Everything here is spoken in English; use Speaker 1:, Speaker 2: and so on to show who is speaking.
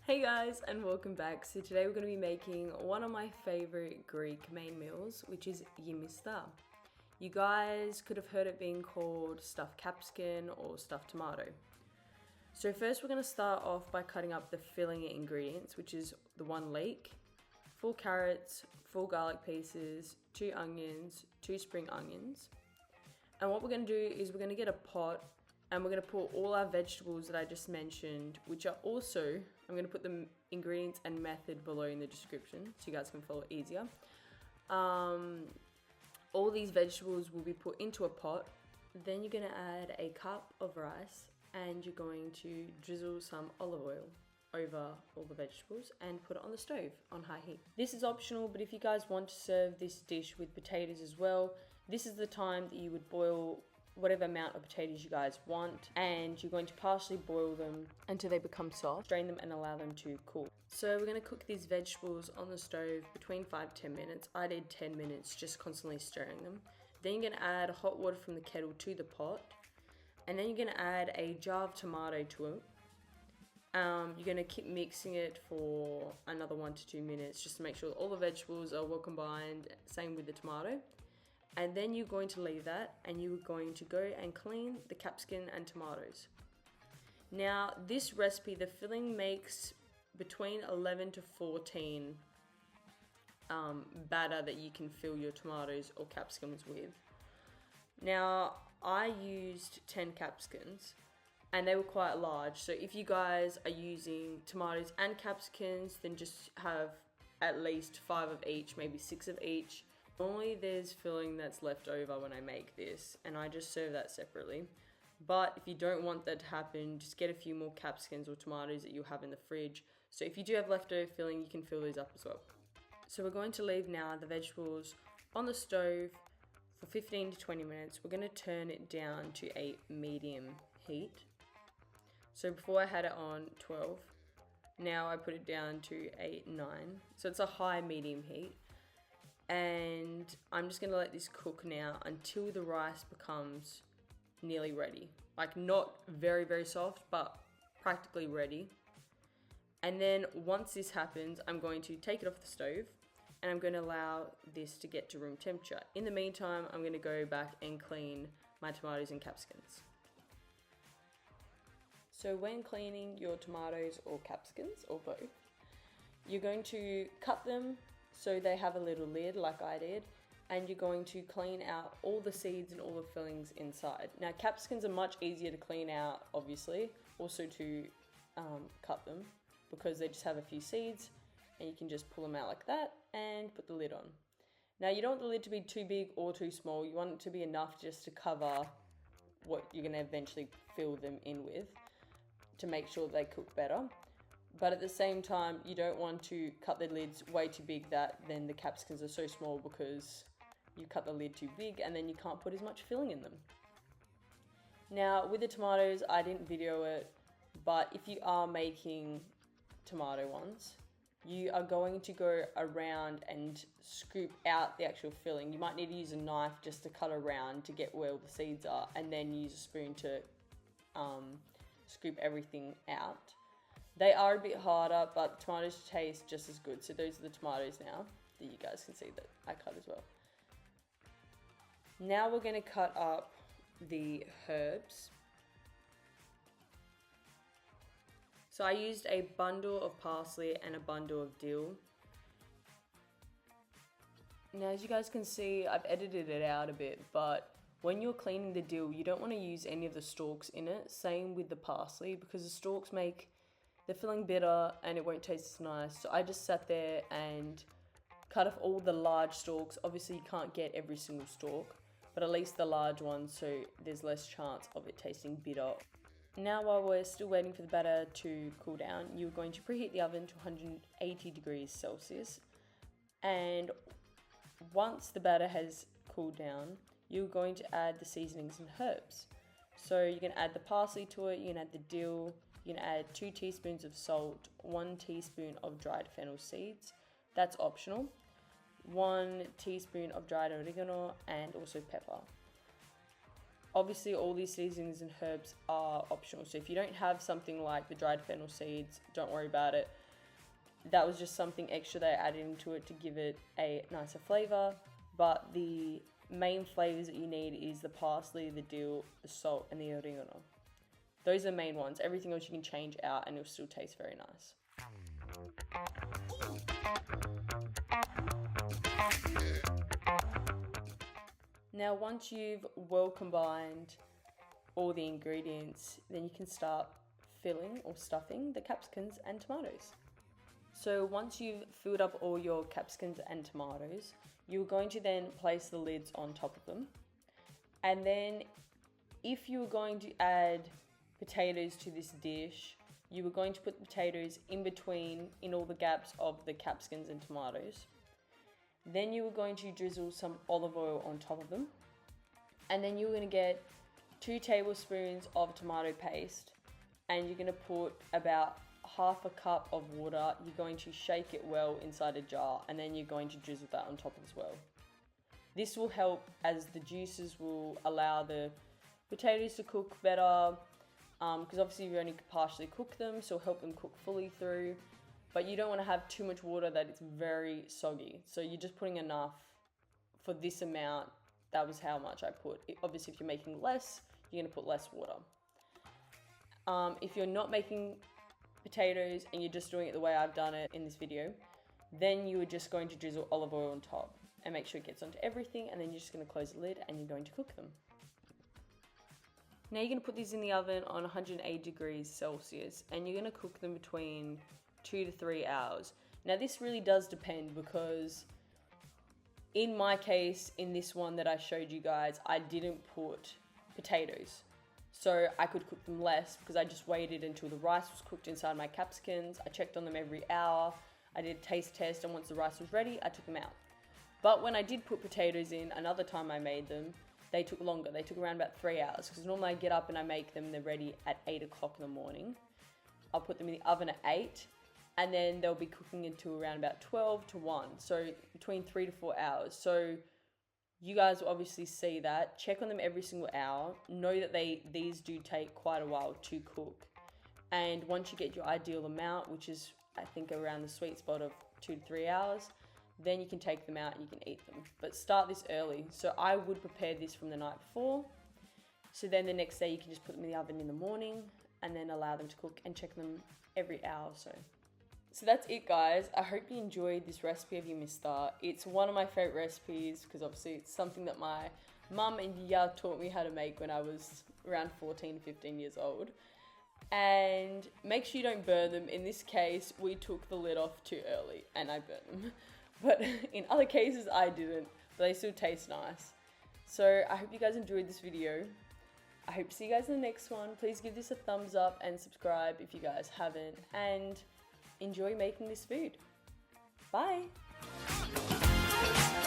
Speaker 1: Hey guys, and welcome back. So today we're going to be making one of my favorite Greek main meals, which is Gεμιστά. You guys could have heard it being called stuffed capsicum or stuffed tomato. So first we're going to start off by cutting up the filling ingredients, which is the 1 leek, 4 carrots, 4 garlic pieces, 2 onions, 2 spring onions. And what we're going to do is we're going to get a pot and we're going to put all our vegetables that I just mentioned, which are also, I'm going to put the ingredients and method below in the description so you guys can follow easier. All these vegetables will be put into a pot. Then you're going to add a cup of rice and you're going to drizzle some olive oil over all the vegetables and put it on the stove on high heat. This is optional, but if you guys want to serve this dish with potatoes as well, this is the time that you would boil whatever amount of potatoes you guys want, and you're going to partially boil them until they become soft, drain them and allow them to cool. So we're going to cook these vegetables on the stove between 5-10 minutes. I did 10 minutes, just constantly stirring them. Then you're going to add hot water from the kettle to the pot, and then you're going to add a jar of tomato to it. You're going to keep mixing it for another 1 to 2 minutes just to make sure that all the vegetables are well combined, same with the tomato. And then you're going to leave that and you're going to go and clean the capsicum and tomatoes. Now this recipe, the filling makes between 11 to 14 batter that you can fill your tomatoes or capsicums with. Now I used 10 capsicums and they were quite large, so if you guys are using tomatoes and capsicums, then just have at least 5 of each, maybe 6 of each. Normally there's filling that's left over when I make this, and I just serve that separately. But if you don't want that to happen, just get a few more capsicums or tomatoes that you'll have in the fridge. So if you do have leftover filling, you can fill those up as well. So we're going to leave now the vegetables on the stove for 15 to 20 minutes. We're going to turn it down to a medium heat. So before I had it on 12, now I put it down to a 9. So it's a high medium heat. And I'm just going to let this cook now until the rice becomes nearly ready. Like not very, very soft, but practically ready. And then once this happens, I'm going to take it off the stove and I'm going to allow this to get to room temperature. In the meantime, I'm going to go back and clean my tomatoes and capsicums. So when cleaning your tomatoes or capsicums, or both, you're going to cut them so they have a little lid like I did, and you're going to clean out all the seeds and all the fillings inside. Now capsicums are much easier to clean out, obviously, also to cut them because they just have a few seeds and you can just pull them out like that and put the lid on. Now you don't want the lid to be too big or too small, you want it to be enough just to cover what you're going to eventually fill them in with to make sure they cook better. But at the same time, you don't want to cut the lids way too big that then the capsicums are so small because you cut the lid too big and then you can't put as much filling in them. Now with the tomatoes, I didn't video it, but if you are making tomato ones, you are going to go around and scoop out the actual filling. You might need to use a knife just to cut around to get where all the seeds are, and then use a spoon to scoop everything out. They are a bit harder, but the tomatoes taste just as good. So those are the tomatoes now that you guys can see that I cut as well. Now we're going to cut up the herbs. So I used a bundle of parsley and a bundle of dill. Now as you guys can see, I've edited it out a bit, but when you're cleaning the dill, you don't want to use any of the stalks in it. Same with the parsley, because the stalks make the filling bitter and it won't taste as nice. So I just sat there and cut off all the large stalks. Obviously you can't get every single stalk, but at least the large ones, so there's less chance of it tasting bitter. Now while we're still waiting for the batter to cool down, you're going to preheat the oven to 180 degrees Celsius. And once the batter has cooled down, you're going to add the seasonings and herbs. So you can add the parsley to it, you can add the dill, you can add 2 teaspoons of salt, 1 teaspoon of dried fennel seeds, that's optional, 1 teaspoon of dried oregano, and also pepper. Obviously, all these seasonings and herbs are optional. So if you don't have something like the dried fennel seeds, don't worry about it. That was just something extra they added into it to give it a nicer flavor. But the main flavors that you need is the parsley, the dill, the salt, and the oregano. Those are the main ones. Everything else you can change out and it'll still taste very nice. Now, once you've well combined all the ingredients, then you can start filling or stuffing the capsicums and tomatoes. So once you've filled up all your capsicums and tomatoes, you're going to then place the lids on top of them. And then if you're going to add potatoes to this dish, you were going to put the potatoes in all the gaps of the capsicums and tomatoes. Then you were going to drizzle some olive oil on top of them. And then you're going to get 2 tablespoons of tomato paste, and you're going to put about half a cup of water. You're going to shake it well inside a jar, and then you're going to drizzle that on top as well. This will help, as the juices will allow the potatoes to cook better, because obviously you only partially cook them, so it'll help them cook fully through. But you don't want to have too much water that it's very soggy. So you're just putting enough for this amount. That was how much I put. Obviously, if you're making less, you're going to put less water. If you're not making potatoes and you're just doing it the way I've done it in this video, then you are just going to drizzle olive oil on top and make sure it gets onto everything, and then you're just going to close the lid and you're going to cook them. Now you're going to put these in the oven on 180 degrees Celsius, and you're going to cook them between 2 to 3 hours. Now this really does depend, because in my case, in this one that I showed you guys, I didn't put potatoes. So I could cook them less because I just waited until the rice was cooked inside my capsicums. I checked on them every hour. I did a taste test, and once the rice was ready, I took them out. But when I did put potatoes in, another time I made them, they took longer. They took around about 3 hours, because normally I get up and I make them, they're ready at 8 o'clock in the morning. I'll put them in the oven at 8, and then they'll be cooking until around about 12 to 1. So between 3 to 4 hours. So you guys will obviously see that. Check on them every single hour. Know that these do take quite a while to cook. And once you get your ideal amount, which is I think around the sweet spot of 2 to 3 hours, then you can take them out and you can eat them. But start this early. So I would prepare this from the night before. So then the next day you can just put them in the oven in the morning and then allow them to cook, and check them every hour or so. So that's it, guys. I hope you enjoyed this recipe of Gεμistá. It's one of my favorite recipes because obviously it's something that my mum and Ya taught me how to make when I was around 14, 15 years old. And make sure you don't burn them. In this case, we took the lid off too early and I burnt them. But in other cases, I didn't. But they still taste nice. So I hope you guys enjoyed this video. I hope to see you guys in the next one. Please give this a thumbs up and subscribe if you guys haven't. And enjoy making this food. Bye.